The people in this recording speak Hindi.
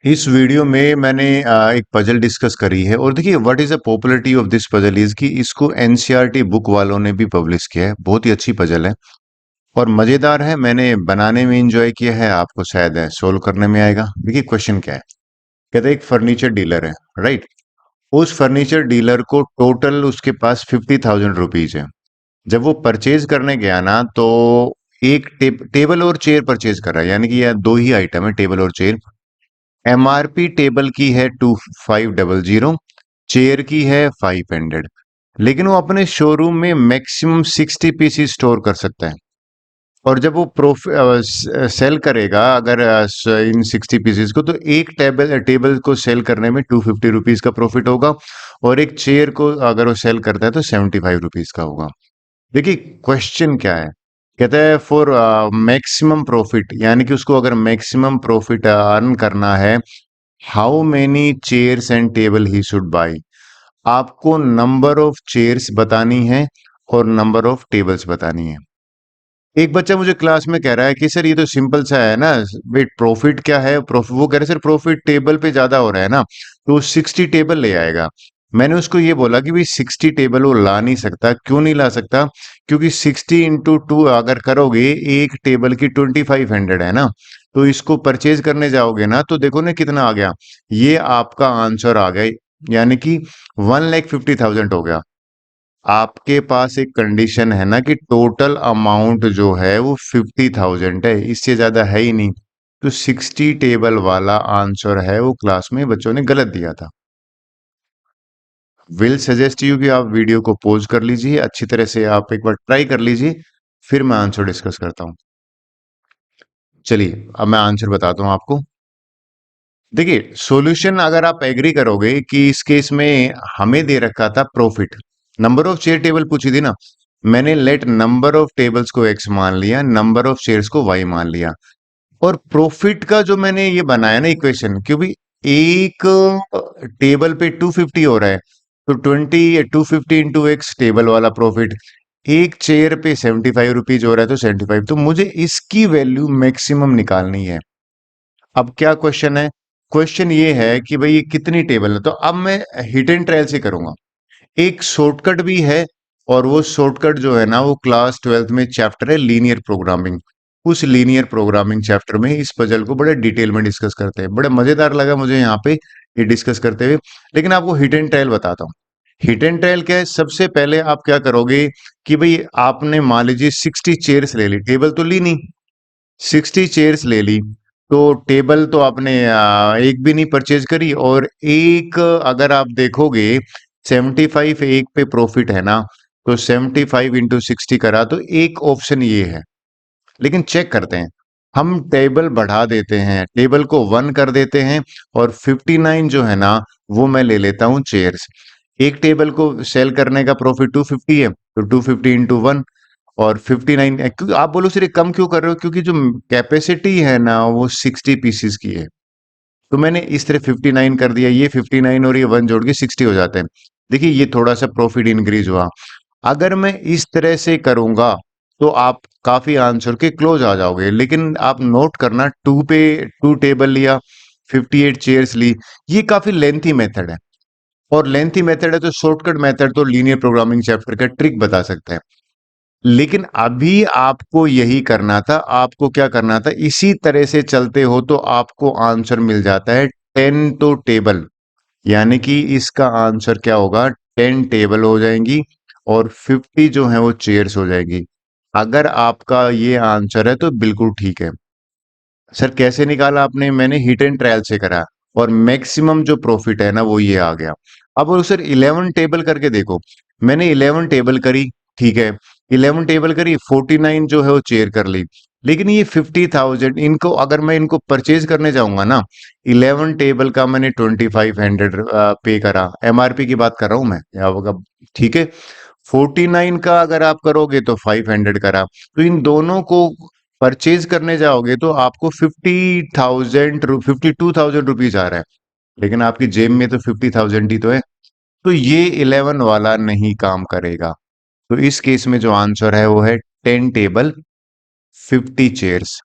इस वीडियो में मैंने एक पजल डिस्कस करी है और देखिए what is the popularity of this puzzle is कि इसको एनसीईआरटी बुक वालों ने भी पब्लिश किया है। बहुत ही अच्छी पजल है और मजेदार है। मैंने बनाने में एंजॉय किया है, आपको शायद है सोल्व करने में आएगा। देखिए क्वेश्चन क्या है। कहते हैं एक फर्नीचर डीलर है, राइट। उस फर्नीचर डीलर को टोटल उसके पास 50,000 रुपीज है। जब वो परचेज करने गया ना तो एक टेबल और चेयर परचेज कर रहा है, यानी कि यह दो ही आइटम है, टेबल और चेयर। एमआरपी टेबल की है 2500, चेयर की है 500। लेकिन वो अपने शोरूम में मैक्सिमम 60 पीसीस स्टोर कर सकता है। और जब वो सेल करेगा अगर इन 60 पीसीस को, तो एक टेबल टेबल को सेल करने में 250 रुपीज का प्रॉफिट होगा और एक चेयर को अगर वो सेल करता है तो 75 रुपीज का होगा। देखिए क्वेश्चन क्या है। कहता है फॉर मैक्सिमम प्रॉफिट, यानी कि उसको अगर मैक्सिमम प्रॉफिट अर्न करना है, how many chairs and table he should by. आपको नंबर ऑफ चेयर्स बतानी है और नंबर ऑफ टेबल्स बतानी है। एक बच्चा मुझे क्लास में कह रहा है कि सर ये तो सिंपल सा है ना, वेट प्रॉफिट क्या है। प्रॉफिट वो कह रहे सर प्रॉफिट टेबल पे ज्यादा हो रहा है ना, तो 60 टेबल ले आएगा। मैंने उसको ये बोला कि भाई 60 टेबल वो ला नहीं सकता। क्यों नहीं ला सकता? क्योंकि 60 × 2 अगर करोगे, एक टेबल की 2500 है ना, तो इसको परचेज करने जाओगे ना तो देखो ना कितना आ गया। ये आपका आंसर आ गया, यानी कि 1,50,000 हो गया। आपके पास एक कंडीशन है ना कि टोटल अमाउंट जो है वो 50,000 है, इससे ज्यादा है ही नहीं। तो 60 टेबल वाला आंसर है वो क्लास में बच्चों ने गलत दिया था। विल सजेस्ट यू कि आप वीडियो को पॉज कर लीजिए, अच्छी तरह से आप एक बार ट्राई कर लीजिए, फिर मैं आंसर डिस्कस करता हूं। चलिए अब मैं आंसर बताता हूं आपको। देखिए सॉल्यूशन अगर आप एग्री करोगे कि इस केस में हमें दे रखा था profit, number of chair table पूछी थी ना, मैंने लेट नंबर ऑफ टेबल्स को एक्स मान लिया, नंबर ऑफ चेयर्स को वाई मान लिया। और प्रॉफिट का जो मैंने ये बनाया ना इक्वेशन, क्योंकि एक टेबल पे 250 हो रहा है, तो 250 × टेबल वाला प्रॉफिट। एक चेयर पे 75 रुपीज हो रहा है तो 75, तो मुझे इसकी वैल्यू मैक्सिमम निकालनी है। अब क्या क्वेश्चन है? क्वेश्चन ये है कि भाई ये कितनी टेबल है, तो अब मैं हिट एंड ट्रायल से करूंगा। एक शॉर्टकट भी है, और वो शॉर्टकट जो है ना वो क्लास 12th में चैप्टर है लीनियर प्रोग्रामिंग। उस लीनियर प्रोग्रामिंग चैप्टर में इस पजल को बड़े डिटेल में डिस्कस करते हैं। बड़े मजेदार लगा मुझे यहाँ पे ये डिस्कस करते हुए। लेकिन आपको हिट एंड ट्रायल बताता हूँ। हिट एंड ट्रायल क्या है? सबसे पहले आप क्या करोगे कि भाई आपने मान लीजिए 60 चेयर्स ले ली, टेबल तो ली नहीं। 60 चेयर्स ले ली, तो टेबल तो आपने एक भी नहीं परचेज करी। और एक अगर आप देखोगे 75 एक पे प्रॉफिट है ना, तो 75 × 60 करा तो एक ऑप्शन ये है। लेकिन चेक करते हैं, हम टेबल बढ़ा देते हैं, टेबल को 1 कर देते हैं, और 59 जो है ना वो मैं ले लेता हूं चेयर्स। एक टेबल को सेल करने का प्रॉफिट 250 है, तो 250 × 1। और 59, क्योंकि आप बोलो सर ये कम क्यों कर रहे हो, क्योंकि जो कैपेसिटी है ना वो 60 पीसीस की है। तो मैंने इस तरह 59 कर दिया, ये 59 और ये 1 जोड़ के 60 हो जाते हैं। देखिए ये थोड़ा सा प्रॉफिट इंक्रीज हुआ। अगर मैं इस तरह से करूंगा तो आप काफी आंसर के क्लोज आ जाओगे। लेकिन आप नोट करना, 2 टेबल लिया, 58 चेयर्स ली, ये काफी लेंथी मेथड है। और लेंथी मेथड है तो शॉर्टकट मेथड तो लीनियर प्रोग्रामिंग चैप्टर का ट्रिक बता सकते हैं। लेकिन अभी आपको यही करना था। आपको क्या करना था, इसी तरह से चलते हो तो आपको आंसर मिल जाता है 10 तो टेबल, यानी कि इसका आंसर क्या होगा, 10 टेबल हो जाएंगी और 50 जो है वो चेयर्स हो जाएगी। अगर आपका ये आंसर है तो बिल्कुल ठीक है। सर कैसे निकाला आपने? मैंने हिट एंड ट्रायल से करा, और मैक्सिमम जो प्रॉफिट है ना वो ये आ गया। अब वो सर 11 टेबल करके देखो। मैंने 11 टेबल करी, ठीक है। 11 टेबल करी, 49 जो है वो चेयर कर ली। लेकिन ये 50,000 इनको अगर मैं इनको परचेज करने जाऊंगा ना, 11 टेबल का मैंने 2500 पे करा, एमआरपी की बात कर रहा हूं मैं ठीक है। 49 का अगर आप करोगे तो 500 करा। तो इन दोनों को परचेज करने जाओगे तो आपको 52,000 रुपीज आ रहा है। लेकिन आपकी जेब में तो 50,000 ही तो है। तो ये 11 वाला नहीं काम करेगा। तो इस केस में जो आंसर है वो है 10 टेबल 50 चेयर्स।